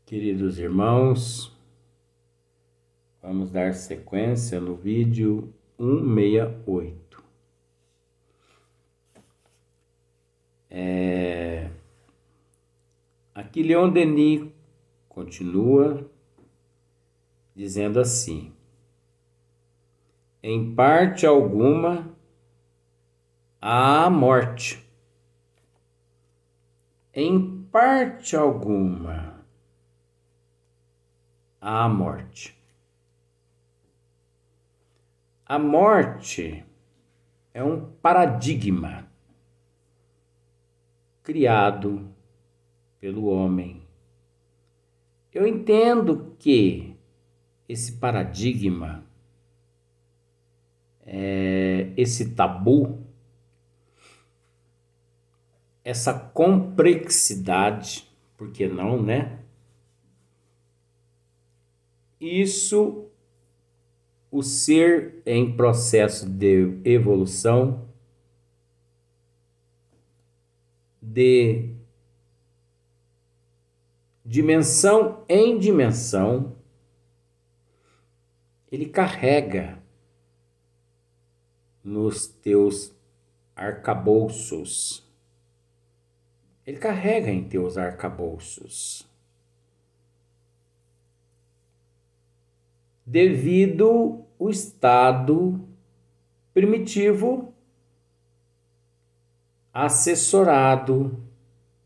Queridos irmãos, vamos dar sequência no vídeo 168. Aqui Leon Denis continua dizendo assim: em parte alguma há a morte. Em parte alguma há a morte. A morte é um paradigma criado pelo homem. Eu entendo que esse paradigma, esse tabu, essa complexidade, por que não, né? Isso, o ser em processo de evolução, de dimensão em dimensão, ele carrega nos teus arcabouços. Ele carrega em teus arcabouços. Devido ao estado primitivo assessorado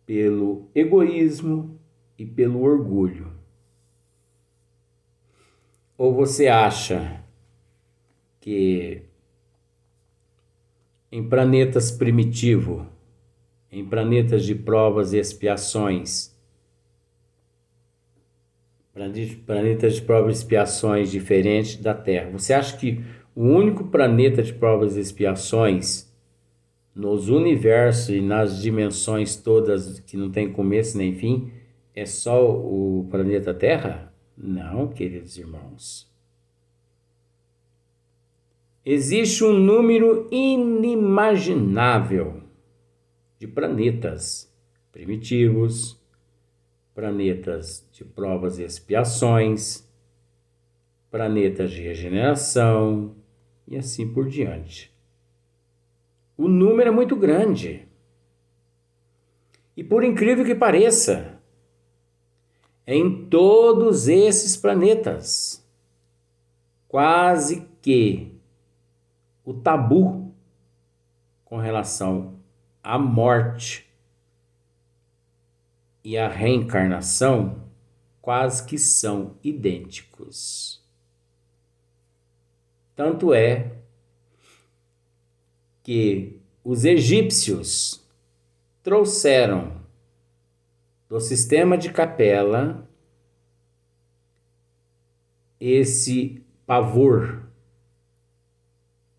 pelo egoísmo e pelo orgulho. Ou você acha que em planetas primitivos, em planetas de provas e expiações, planetas de provas e expiações diferentes da Terra, você acha que o único planeta de provas e expiações nos universos e nas dimensões todas que não tem começo nem fim é só o planeta Terra? Não, queridos irmãos. Existe um número inimaginável de planetas primitivos, planetas de provas e expiações, planetas de regeneração e assim por diante. O número é muito grande. E por incrível que pareça, em todos esses planetas, quase que o tabu com relação à morte e à reencarnação quase que são idênticos. Tanto é que os egípcios trouxeram do sistema de Capela esse pavor,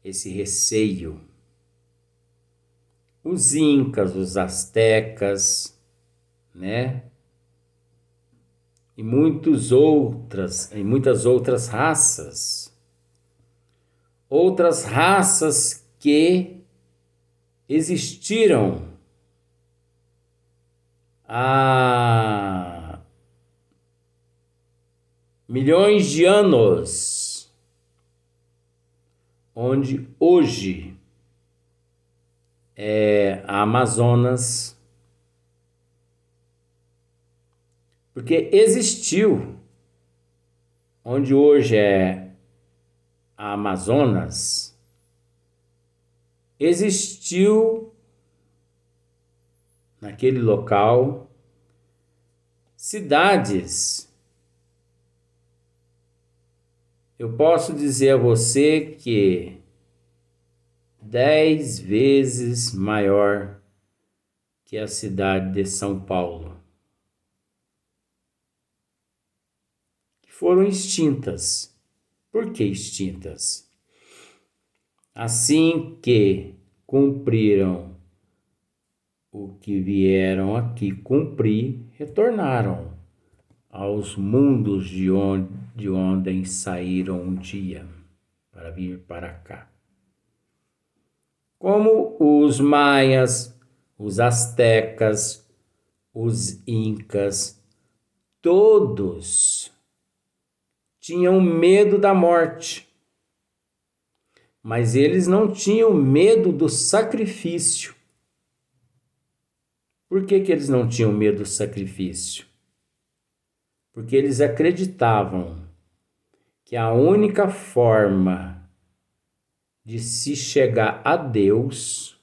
esse receio. Os incas, os astecas, né? E muitas outras raças. Outras raças que existiram há milhões de anos, onde hoje é a Amazonas, porque existiu, onde hoje é a Amazonas, existiu naquele local cidades. Eu posso dizer a você que 10 vezes maior que a cidade de São Paulo, que foram extintas. Por que extintas? Assim que cumpriram o que vieram aqui cumprir, retornaram aos mundos de onde saíram um dia para vir para cá. Como os maias, os astecas, os incas, Todos tinham medo da morte, mas eles não tinham medo do sacrifício. Por que eles não tinham medo do sacrifício? Porque eles acreditavam que a única forma de se chegar a Deus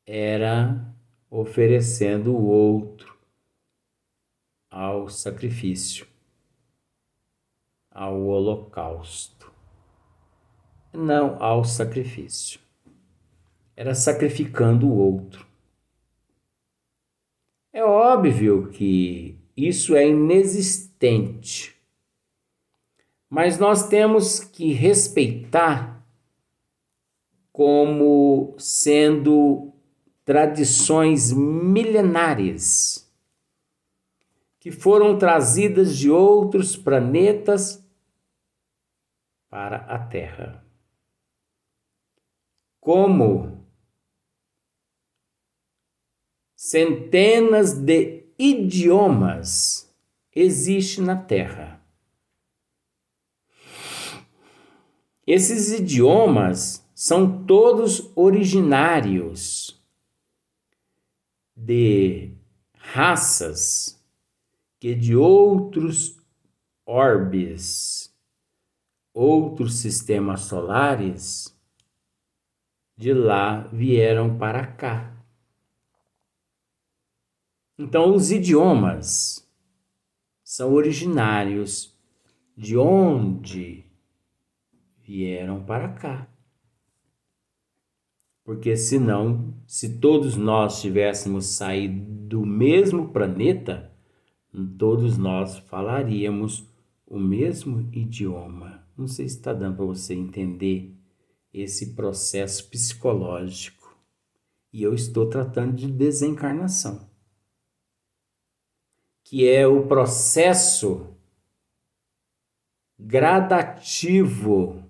era oferecendo o outro ao sacrifício, ao holocausto. Não ao sacrifício. Era sacrificando o outro. É óbvio que isso é inexistente, mas nós temos que respeitar como sendo tradições milenares que foram trazidas de outros planetas para a Terra. Como centenas de idiomas existem na Terra. Esses idiomas são todos originários de raças que de outros orbes, outros sistemas solares, de lá vieram para cá. Então, os idiomas são originários de onde vieram para cá. Porque senão, se todos nós tivéssemos saído do mesmo planeta, todos nós falaríamos o mesmo idioma. Não sei se está dando para você entender esse processo psicológico. E eu estou tratando de desencarnação, que é o processo gradativo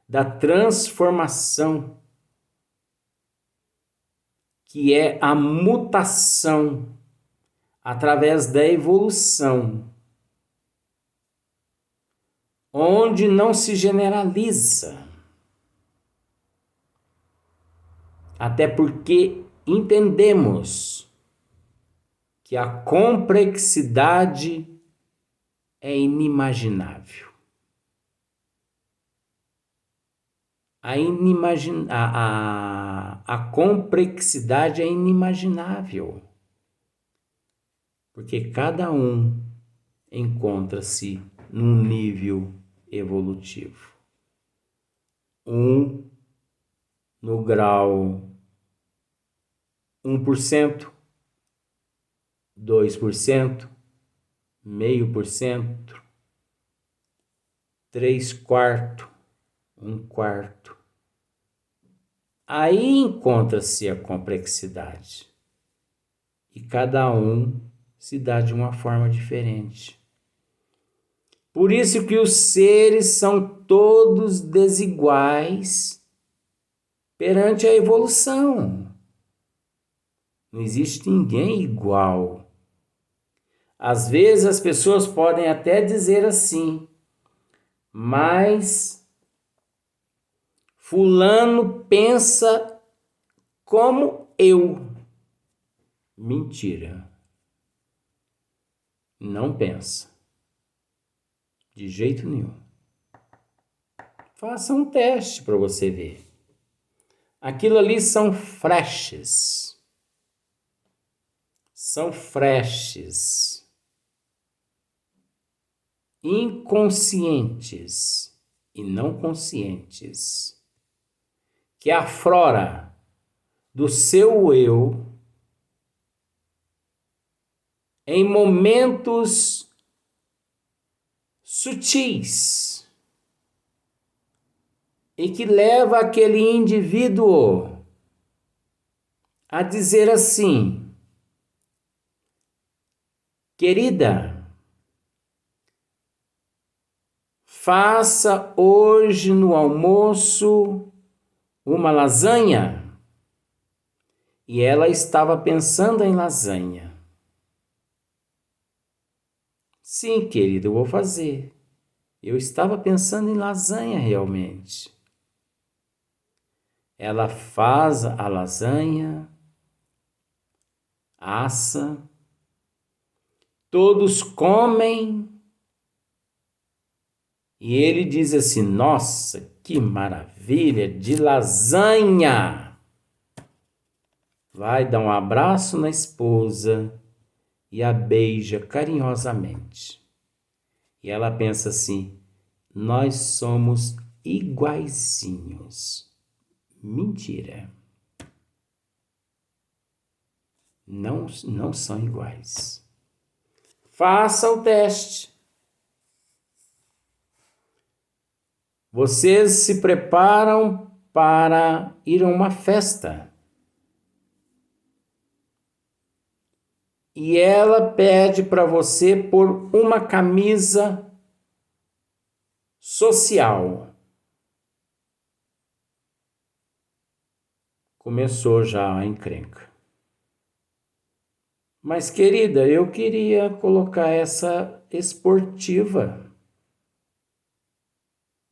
da transformação, que é a mutação através da evolução, onde não se generaliza, até porque entendemos que a complexidade é inimaginável. A complexidade é inimaginável, porque cada um encontra-se num nível evolutivo. Um no grau 1%, 2%, 0,5%, 3/4, 1/4. Aí encontra-se a complexidade. E cada um se dá de uma forma diferente. Por isso que os seres são todos desiguais perante a evolução. Não existe ninguém igual. Às vezes as pessoas podem até dizer assim, mas fulano pensa como eu. Mentira. Não pensa. De jeito nenhum. Faça um teste para você ver. Aquilo ali são flashes. São flashes inconscientes e não conscientes que aflora do seu eu em momentos sutis e que leva aquele indivíduo a dizer assim: querida, faça hoje no almoço uma lasanha. E ela estava pensando em lasanha. Sim, querido, eu vou fazer. Eu estava pensando em lasanha realmente. Ela faz a lasanha, assa, todos comem e ele diz assim: Nossa, que maravilha de lasanha! Vai dar um abraço na esposa e a beija carinhosamente. E ela pensa assim: Nós somos iguaizinhos. Mentira. Não, não são iguais. Faça o teste. Vocês se preparam para ir a uma festa. E ela pede para você por uma camisa social. Começou já a encrenca. Mas, querida, eu queria colocar essa esportiva.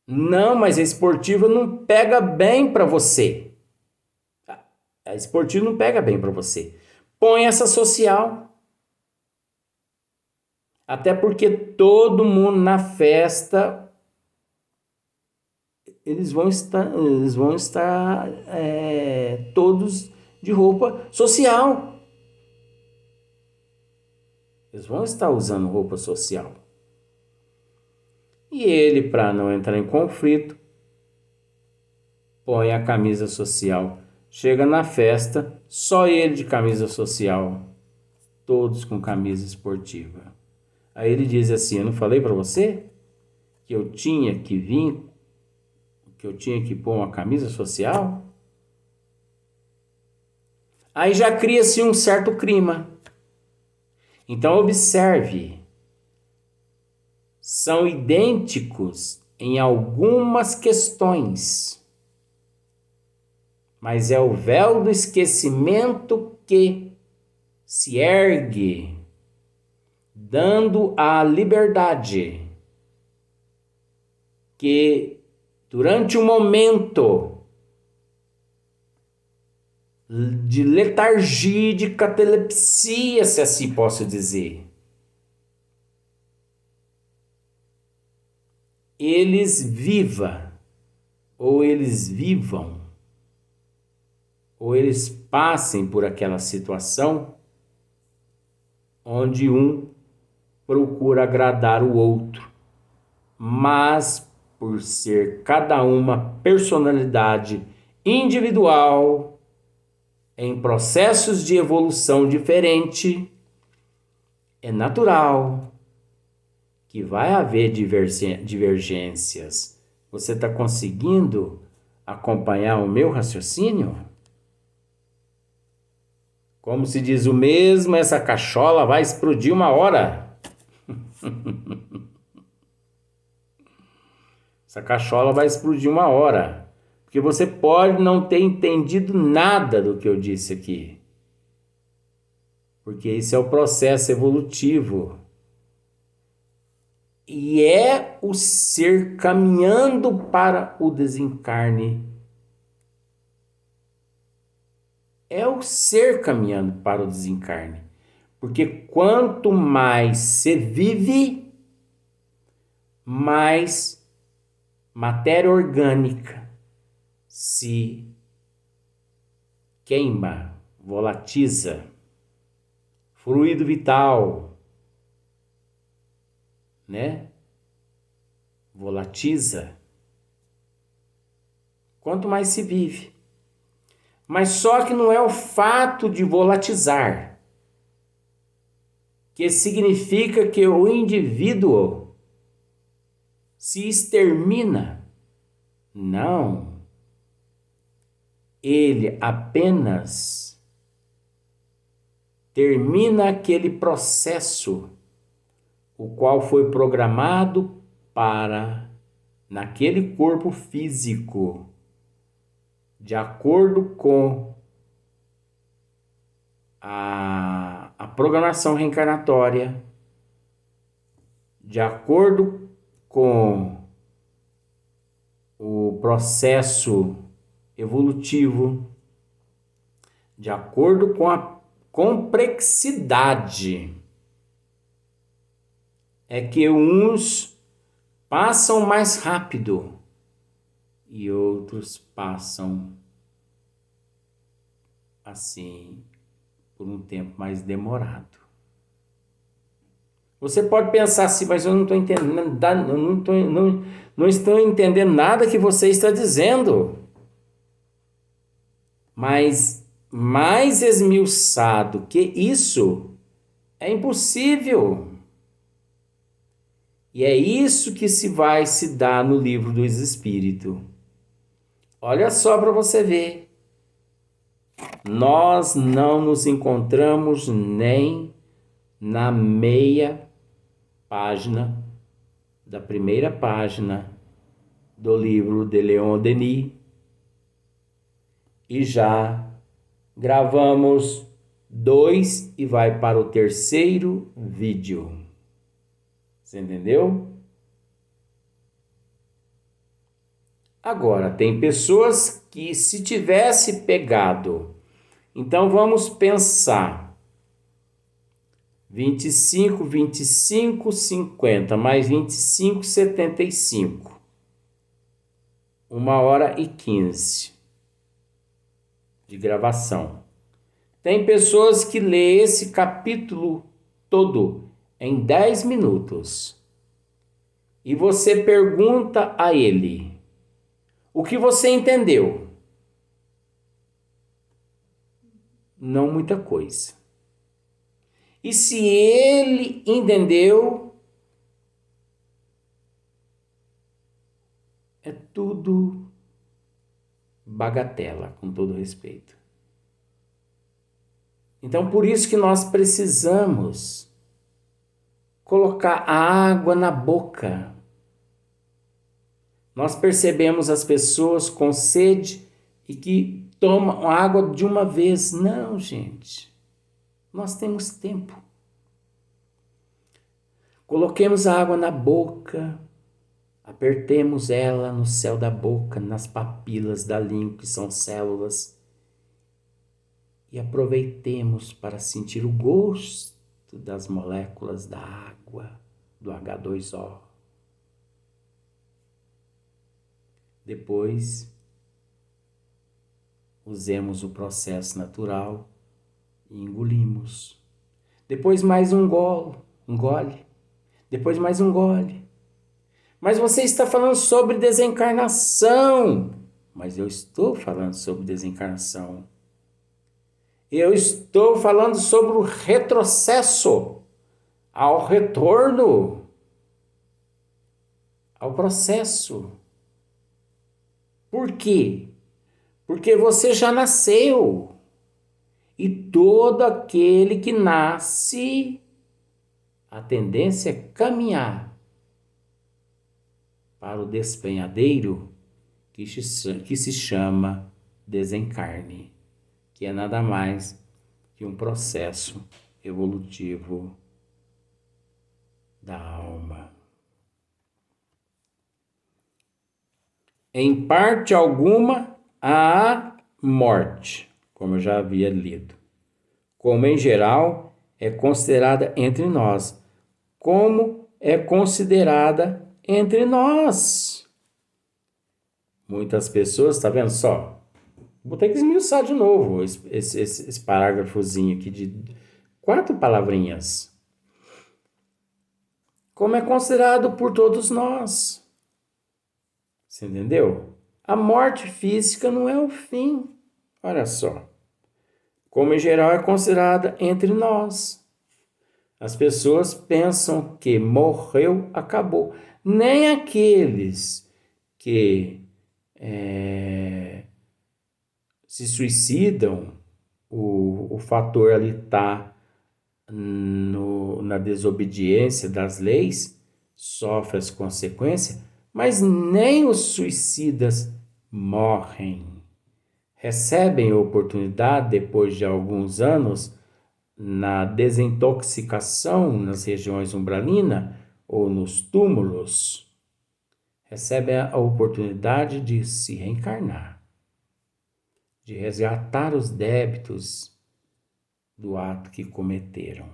Não, mas a esportiva não pega bem para você. A esportiva não pega bem para você. Põe essa social. Até porque todo mundo na festa eles vão estar todos de roupa social. Eles vão estar usando roupa social. E ele, para não entrar em conflito, põe a camisa social. Chega na festa, só ele de camisa social, todos com camisa esportiva. Aí ele diz assim: Eu não falei para você que eu tinha que vir, que eu tinha que pôr uma camisa social? Aí já cria-se um certo clima. Então observe, são idênticos em algumas questões, mas é o véu do esquecimento que se ergue, dando a liberdade que durante um momento de letargia, de catalepsia, se assim posso dizer, eles vivam, ou eles passem por aquela situação onde um procura agradar o outro, mas por ser cada uma personalidade individual, em processos de evolução diferente, é natural que vai haver divergências. Você está conseguindo acompanhar o meu raciocínio? Como se diz o mesmo, essa cachola vai explodir uma hora. Essa cachola vai explodir uma hora. Porque você pode não ter entendido nada do que eu disse aqui. Porque esse é o processo evolutivo. E é o ser caminhando para o desencarne. É o ser caminhando para o desencarne. Porque quanto mais se vive, mais matéria orgânica se queima, volatiza, fluido vital, né? Volatiza. Quanto mais se vive. Mas só que não é o fato de volatizar que significa que o indivíduo se extermina. Não. Ele apenas termina aquele processo, o qual foi programado para, naquele corpo físico, de acordo com a programação reencarnatória, de acordo com o processo evolutivo, de acordo com a complexidade, é que uns passam mais rápido e outros passam assim por um tempo mais demorado. Você pode pensar assim, mas eu não estou entendendo, não estou entendendo nada que você está dizendo. Mas mais esmiuçado que isso é impossível. E é isso que vai se dar no livro dos Espíritos. Olha só para você ver. Nós não nos encontramos nem na meia página da primeira página do livro de Leon Denis e já gravamos 2 e vai para o terceiro vídeo. Você entendeu? Agora, tem pessoas que se tivesse pegado, então vamos pensar, 25, 25, 50, mais 25, 75. 1h15 de gravação. Tem pessoas que lê esse capítulo todo em 10 minutos. E você pergunta a ele, o que você entendeu? Não muita coisa. E se ele entendeu, é tudo bagatela, com todo respeito. Então, por isso que nós precisamos colocar a água na boca. Nós percebemos as pessoas com sede e que tomam água de uma vez. Não, gente. Nós temos tempo. Coloquemos a água na boca, apertemos ela no céu da boca, nas papilas da língua, que são células, e aproveitemos para sentir o gosto das moléculas da água, do H2O. Depois, usemos o processo natural e engolimos. Depois mais um gole. Depois mais um gole. Mas você está falando sobre desencarnação. Mas eu estou falando sobre desencarnação. Eu estou falando sobre o retrocesso ao retorno, ao processo. Por quê? Porque você já nasceu. E todo aquele que nasce, a tendência é caminhar para o despenhadeiro que se chama desencarne, que é nada mais que um processo evolutivo da alma. Em parte alguma, há morte, como eu já havia lido, como em geral é considerada entre nós, como é considerada entre nós. Muitas pessoas, tá vendo só? Vou ter que esmiuçar de novo esse parágrafozinho aqui de 4 palavrinhas. Como é considerado por todos nós. Você entendeu? A morte física não é o fim. Olha só. Como em geral é considerada entre nós. As pessoas pensam que morreu, acabou. Nem aqueles que se suicidam, o fator ali está na desobediência das leis, sofre as consequências, mas nem os suicidas morrem. Recebem oportunidade depois de alguns anos na desintoxicação nas regiões umbralinas, ou nos túmulos, recebem a oportunidade de se reencarnar, de resgatar os débitos do ato que cometeram.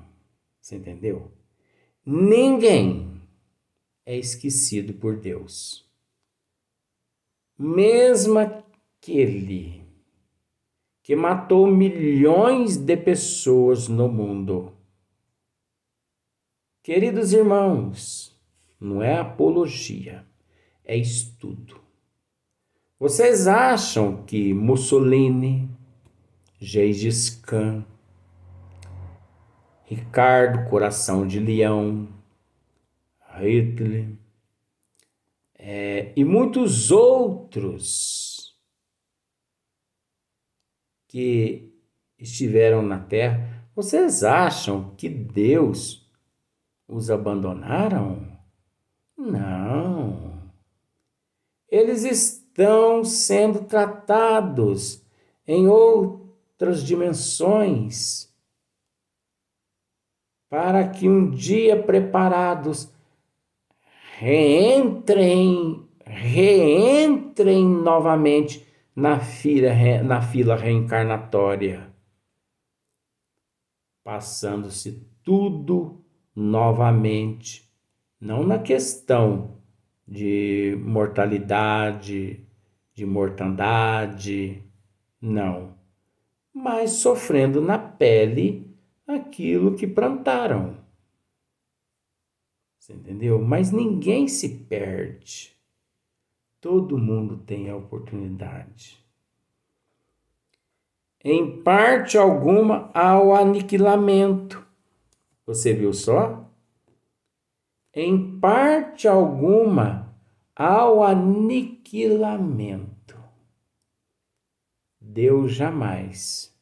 Você entendeu? Ninguém é esquecido por Deus. Mesmo aquele que matou milhões de pessoas no mundo. Queridos irmãos, não é apologia, é estudo. Vocês acham que Mussolini, Gengis Khan, Ricardo Coração de Leão, Hitler e muitos outros que estiveram na Terra, vocês acham que Deus os abandonaram? Não. Eles estão sendo tratados em outras dimensões para que um dia preparados reentrem novamente na fila reencarnatória, passando-se tudo novamente, não na questão de mortalidade, de mortandade, não, mas sofrendo na pele aquilo que plantaram. Você entendeu? Mas ninguém se perde. Todo mundo tem a oportunidade. Em parte alguma, ao aniquilamento. Você viu só? Em parte alguma, ao aniquilamento. Deus jamais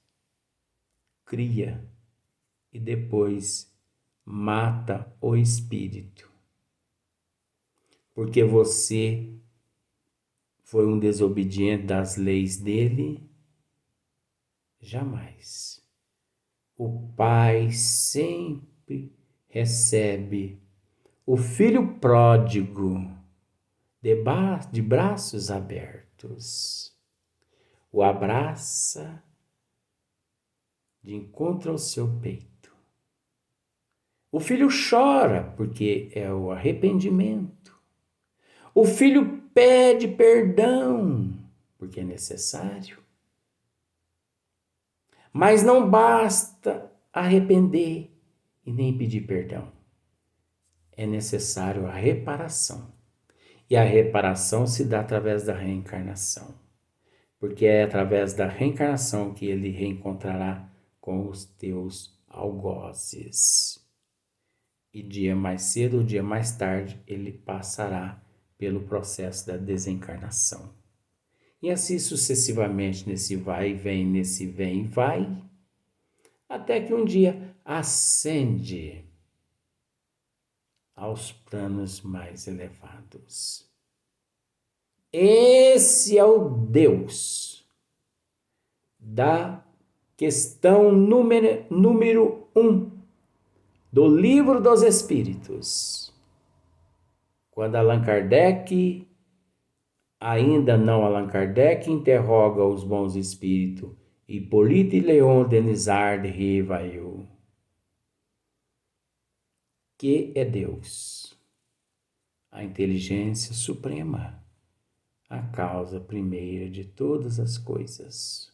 cria e depois mata o espírito. Porque você foi um desobediente das leis dele? Jamais. O Pai sempre recebe o filho pródigo de braços abertos. O abraça de encontro ao seu peito. O filho chora porque é o arrependimento. O filho pede perdão porque é necessário. Mas não basta arrepender e nem pedir perdão. É necessário a reparação. E a reparação se dá através da reencarnação. Porque é através da reencarnação que ele reencontrará com os teus algozes. E dia mais cedo ou dia mais tarde, ele passará pelo processo da desencarnação. E assim sucessivamente, nesse vai e vem, nesse vem e vai, até que um dia ascende aos planos mais elevados. Esse é o Deus da questão número 1 do Livro dos Espíritos. Quando Allan Kardec, ainda não Allan Kardec, interroga os bons espíritos Hippolyte Léon Denisard de Rivail. Que é Deus? A inteligência suprema, a causa primeira de todas as coisas.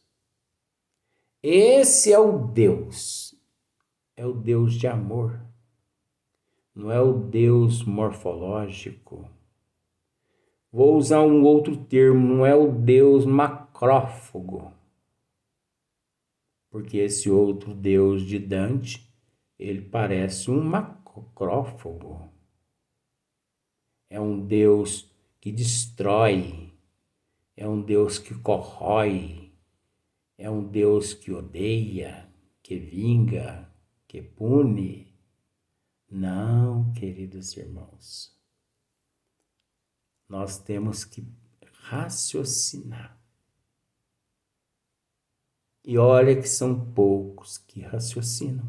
Esse é o Deus de amor, não é o Deus morfológico. Vou usar um outro termo, não é o Deus macrófago, porque esse outro Deus de Dante, ele parece um macrófago. É um Deus que destrói, é um Deus que corrói, é um Deus que odeia, que vinga, que pune. Não, queridos irmãos. Nós temos que raciocinar. E olha que são poucos que raciocinam.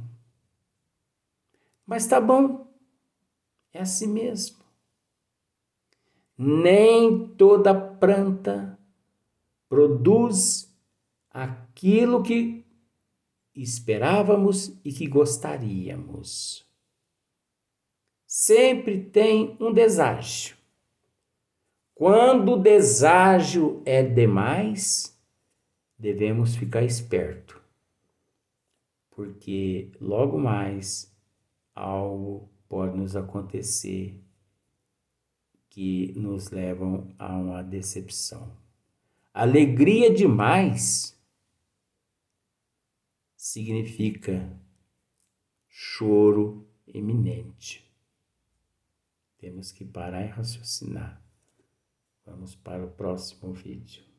Mas tá bom. É assim mesmo. Nem toda planta produz aquilo que esperávamos e que gostaríamos. Sempre tem um deságio. Quando o deságio é demais, devemos ficar esperto, porque logo mais algo pode nos acontecer que nos levam a uma decepção. Alegria demais significa choro iminente. Temos que parar e raciocinar. Vamos para o próximo vídeo.